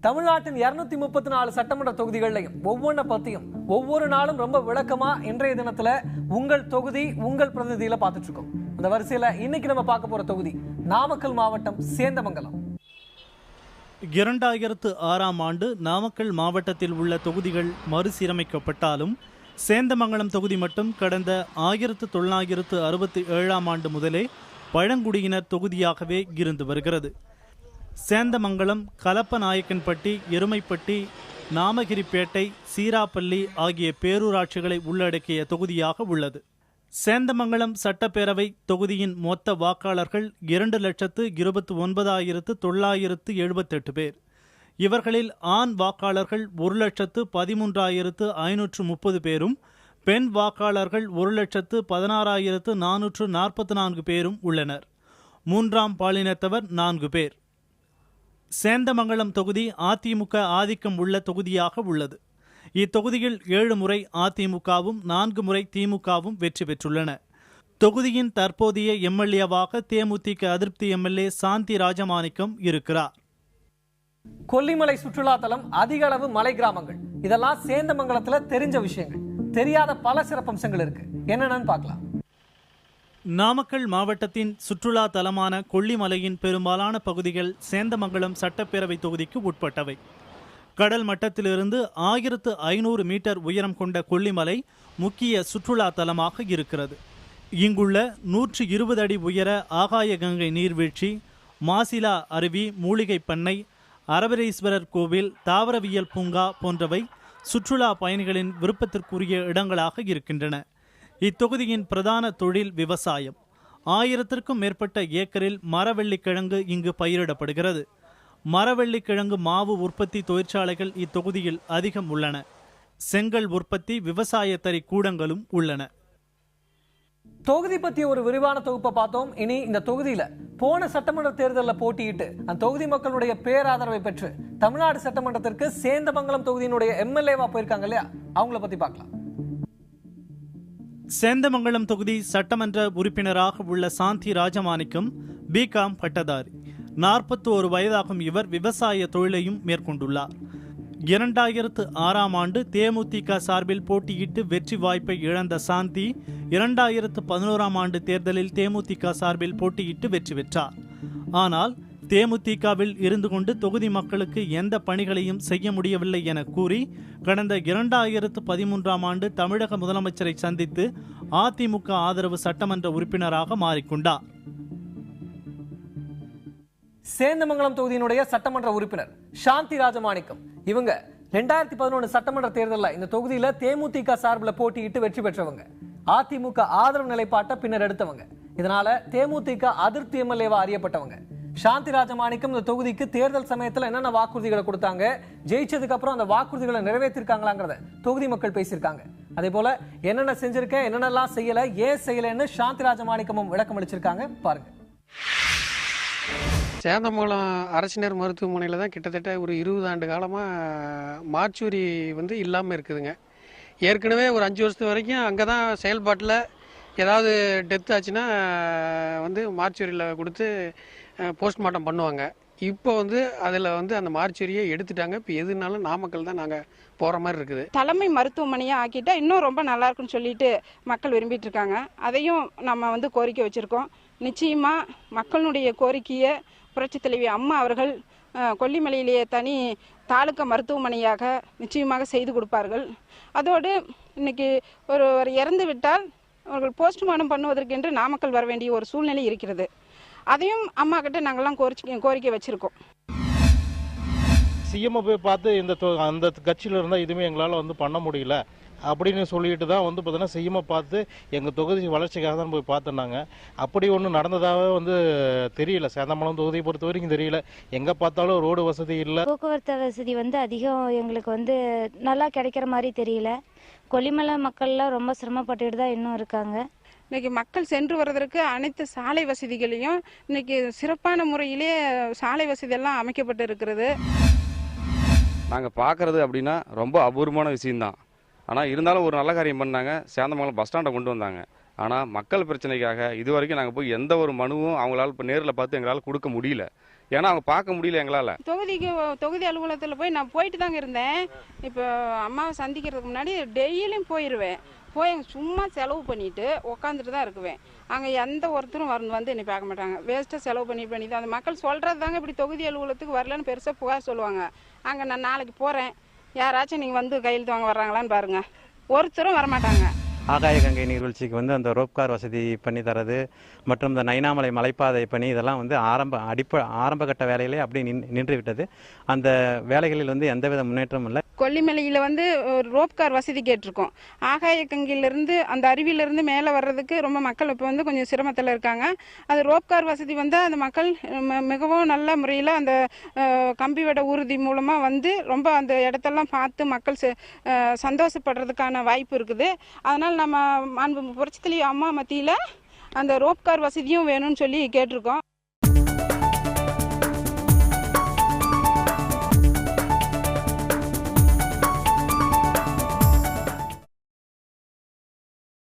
தமிழ்நாட்டின் 234 சட்டமன்ற தொகுதிகளையும் ஒவ்வொன்றை பத்தியும் ஒவ்வொரு நாளும் ரொம்ப விளக்கமா இன்றைய தினத்துல உங்கள் தொகுதி உங்கள் பிரதிநிதியில பார்த்துட்டு இருக்கோம். அந்த வரிசையில இன்னைக்கு நம்ம பார்க்க போற தொகுதி நாமக்கல் மாவட்டம் சேந்தமங்கலம். 2006ஆம் ஆண்டு நாமக்கல் மாவட்டத்தில் உள்ள தொகுதிகள் மறுசீரமைக்கப்பட்டாலும் சேந்தமங்கலம் தொகுதி மட்டும் கடந்த 1967ஆம் ஆண்டு முதலே பழங்குடியினர் தொகுதியாகவே இருந்து வருகிறது. சேந்தமங்கலம், கலப்பநாயக்கன்பட்டி, எருமைப்பட்டி, நாமகிரிப்பேட்டை, சீராப்பள்ளி ஆகிய பேரூராட்சிகளை உள்ளடக்கிய தொகுதியாக உள்ளது. சேந்தமங்கலம் சட்டப்பேரவை தொகுதியின் மொத்த வாக்காளர்கள் 2,29,978 பேர். இவர்களில் ஆண் வாக்காளர்கள் 1,13,530 பேரும், பெண் வாக்காளர்கள் 1,16,444 பேரும் உள்ளனர். மூன்றாம் பாலினத்தவர் 4 பேர். சேந்தமங்கலம் தொகுதி அதிமுக ஆதிக்கம் உள்ள தொகுதியாக உள்ளது. இத்தொகுதியில் 7 முறை அதிமுகவும் 4 முறை திமுகவும் வெற்றி பெற்றுள்ளன. தொகுதியின் தற்போதைய எம்எல்ஏவாக தேமுதிக அதிருப்தி எம்எல்ஏ சாந்தி ராஜமாணிக்கம் இருக்கிறார். கொல்லிமலை சுற்றுலா தலம், அதிக அளவு மலை கிராமங்கள், இதெல்லாம் சேந்தமங்கலத்துல தெரிஞ்ச விஷயங்கள். தெரியாத பல சிறப்பம்சங்கள் இருக்கு. என்னன்னு பார்க்கலாம். நாமக்கல் மாவட்டத்தின் சுற்றுலா தலமான கொல்லிமலையின் பெரும்பாலான பகுதிகள் சேந்தமங்கலம் சட்டப்பேரவை தொகுதிக்கு உட்பட்டவை. கடல் மட்டத்திலிருந்து 1500 மீட்டர் உயரம் கொண்ட கொல்லிமலை முக்கிய சுற்றுலா தலமாக இருக்கிறது. இங்குள்ள 120 அடி உயர ஆகாய கங்கை நீர்வீழ்ச்சி, மாசிலா அருவி, மூலிகை பண்ணை, அரவரீஸ்வரர் கோவில், தாவரவியல் பூங்கா போன்றவை சுற்றுலா பயணிகளின் விருப்பத்திற்குரிய இடங்களாக இருக்கின்றன. இத்தொகுதியின் பிரதான தொழில் விவசாயம். 1000க்கும் மேற்பட்ட ஏக்கரில் மரவள்ளிக்கிழங்கு இங்கு பயிரிடப்படுகிறது. மரவள்ளிக்கிழங்கு மாவு உற்பத்தி தொழிற்சாலைகள் இத்தொகுதியில் அதிகம் உள்ளன. செங்கல் உற்பத்தி, விவசாய தறி கூடங்களும் உள்ளன. தொகுதி பற்றிய ஒரு விரிவான தொகுப்பை பார்த்தோம். இனி இந்த தொகுதியில போன சட்டமன்ற தேர்தலில் போட்டியிட்டு அந்த தொகுதி மக்களுடைய பேராதரவை பெற்று தமிழ்நாடு சட்டமன்றத்திற்கு சேந்தமங்கலம் தொகுதியினுடைய எம்எல்ஏவா போயிருக்காங்க இல்லையா, அவங்கள பத்தி பார்க்கலாம். சேந்தமங்கலம் தொகுதி சட்டமன்ற உறுப்பினராக உள்ள சாந்தி ராஜமாணிக்கம் பிகாம் பட்டதாரி. 41 வயதாகும் இவர் விவசாய தொழிலையும் மேற்கொண்டுள்ளார். 2006ஆம் ஆண்டு தேமுதிக சார்பில் போட்டியிட்டு வெற்றி வாய்ப்பை இழந்த சாந்தி 2011ஆம் ஆண்டு தேர்தலில் தேமுதிக சார்பில் போட்டியிட்டு வெற்றி பெற்றார். ஆனால் தேமுதிகவில் இருந்து கொண்டு தொகுதி மக்களுக்கு எந்த பணிகளையும் செய்ய முடியவில்லை என கூறி கடந்த 2013ஆம் ஆண்டு தமிழக முதலமைச்சரை சந்தித்து அதிமுக ஆதரவு சட்டமன்ற உறுப்பினராக மாறிக்கொண்டார். சேந்தமங்கலம் தொகுதியினுடைய சட்டமன்ற உறுப்பினர் சாந்தி ராஜமாணிக்கம். இவங்க 2011 சட்டமன்ற தேர்தலில் இந்த தொகுதியில தேமுதிக சார்பில் போட்டியிட்டு வெற்றி பெற்றவங்க. அதிமுக ஆதரவு நிலைப்பாட்டை பின்னர் எடுத்தவங்க. இதனால தேமுதிக அதிருப்தி எம்எல்ஏவா அறியப்பட்டவங்க. சாந்தி ராஜமாணிக்கம் இந்த தொகுதிக்கு தேர்தல் சமயத்தில் என்னென்ன வாக்குறுதிகளை கொடுத்தாங்க, ஜெயிச்சதுக்கு அப்புறம் அந்த வாக்குறுதிகளை நிறைவேற்றிருக்காங்களாங்கிறத தொகுதி மக்கள் பேசியிருக்காங்க. அதே போல என்னென்ன செஞ்சிருக்கேன், என்னென்னலாம் செய்யல, ஏன் செய்யலன்னு சாந்தி ராஜமாணிக்கமும் விளக்கம் அளிச்சிருக்காங்க. பாருங்க. சேந்தமங்கலம் அரசினர் மருத்துவமனையில் தான் கிட்டத்தட்ட ஒரு 20 ஆண்டு காலமாக மார்ச்சுரி இல்லாமல் இருக்குதுங்க. ஏற்கனவே ஒரு 5 வருஷத்து வரைக்கும் அங்கே தான் செயல்பாட்டில் ஏதாவது டெத் ஆச்சுன்னா மார்ச்சுரியில் கொடுத்து போஸ்ட்மார்ட்டம் பண்ணுவாங்க. இப்போ அதில் அந்த மார்ச்சுரியை எடுத்துட்டாங்க. இப்போ எதுனாலும் நாமக்கல் தான் நாங்கள் போகிற மாதிரி இருக்குது. தலைமை மருத்துவமனையை ஆக்கிட்டா இன்னும் ரொம்ப நல்லா இருக்குன்னு சொல்லிட்டு மக்கள் விரும்பிட்டு இருக்காங்க. அதையும் நம்ம கோரிக்கை வச்சுருக்கோம். நிச்சயமாக மக்களுடைய கோரிக்கையை புரட்சி தலைவி அம்மா அவர்கள் கொல்லிமலையிலேயே தனி தாலுக்கா மருத்துவமனையாக நிச்சயமாக செய்து கொடுப்பார்கள். அதோடு இன்னைக்கு ஒருவர் இறந்து விட்டால் அவர்கள் போஸ்ட்மார்ட்டம் பண்ணுவதற்கென்று நாமக்கல் வர வேண்டிய ஒரு சூழ்நிலை இருக்கிறது. அதையும் அம்மா கிட்ட நாங்கள்லாம் கோரிக்கை வச்சிருக்கோம். சிஎம் போய் பார்த்து அந்த கட்சியில் இருந்தால் எதுவுமே எங்களால் பண்ண முடியல அப்படின்னு சொல்லிட்டு தான் பார்த்தீங்கன்னா சிஎம் பார்த்து எங்கள் தொகுதி வளர்ச்சிக்காக தான் போய் பார்த்துனாங்க. அப்படி ஒன்றும் நடந்ததாகவே தெரியல. சேந்தமங்கலம் தொகுதியை பொறுத்த வரைக்கும் தெரியல. எங்கே பார்த்தாலும் ரோடு வசதி இல்லை, போக்குவரத்து வசதி அதிகம் எங்களுக்கு நல்லா கிடைக்கிற மாதிரி தெரியல. கொல்லிமலை மக்கள்லாம் ரொம்ப சிரமப்பட்டுட்டு தான் இன்னும் இருக்காங்க. இன்னைக்கு மக்கள் சென்று வருவதற்கு அனைத்து சாலை வசதிகளையும் இன்னைக்கு சிறப்பான முறையிலே சாலை வசதி எல்லாம் அமைக்கப்பட்டு இருக்கிறது. நாங்கள் பார்க்கறது அப்படின்னா ரொம்ப அபூர்வமான விஷயம்தான். ஆனால் இருந்தாலும் ஒரு நல்ல காரியம் பண்ணாங்க. சேந்தமங்கலம் பஸ் ஸ்டாண்டை கொண்டு வந்தாங்க. ஆனால் மக்கள் பிரச்சனைக்காக இது வரைக்கும் நாங்கள் போய் எந்த ஒரு மனுவும் அவங்களால இப்போ நேரில் பார்த்து எங்களால் கொடுக்க முடியல. ஏன்னா அவங்க பார்க்க முடியல எங்களால். தொகுதி அலுவலகத்தில் போய் நான் போயிட்டு தாங்க இருந்தேன். இப்போ அம்மாவை சந்திக்கிறதுக்கு முன்னாடி டெய்லியும் போயிடுவேன். போய் அங்கே சும்மா செலவு பண்ணிட்டு உட்காந்துட்டு தான் இருக்குவேன். அங்கே எந்த ஒருத்தரும் வந்து என்னை பார்க்க மாட்டாங்க. வேஸ்ட்டாக செலவு பண்ணி தான் அந்த மக்கள் சொல்கிறது தாங்க இப்படி தொகுதி அலுவலகத்துக்கு வரலன்னு பெருசாக புகார் சொல்லுவாங்க. அங்கே நான் நாளைக்கு போகிறேன், யாராச்சும் நீங்கள் வந்து கையெழுத்து வாங்க வர்றாங்களான்னு பாருங்கள், ஒருத்தரும் வரமாட்டாங்க. ஆகாய கங்கை நீர்வீழ்ச்சிக்கு வந்து அந்த ரோப்கார் வசதி பண்ணி தரது மற்றும் இந்த நைனாமலை மலைப்பாதை பணி இதெல்லாம் வந்து ஆரம்ப கட்ட வேலையிலே அப்படி நின்று விட்டது. அந்த வேலைகளில் வந்து எந்தவித முன்னேற்றமும் இல்லை. கொல்லிமலையில் வந்து ரோப்கார் வசதி கேட்டிருக்கோம். ஆகாய கங்கையிலிருந்து அந்த அருவியிலிருந்து மேலே வர்றதுக்கு ரொம்ப மக்கள் இப்போ வந்து கொஞ்சம் சிரமத்தில் இருக்காங்க. அது ரோப்கார் வசதி வந்து அந்த மக்கள் மிகவும் நல்ல முறையில் அந்த கம்பி வட ஊர்தி மூலமாக வந்து ரொம்ப அந்த இடத்தெல்லாம் பார்த்து மக்கள் சந்தோஷப்படுறதுக்கான வாய்ப்பு இருக்குது. அதனால் நம்ம புரட்சித் தலைவி அம்மா மத்தியில் அந்த ரோப்கார் வசதியும் வேணும்னு சொல்லி கேட்டிருக்கோம்.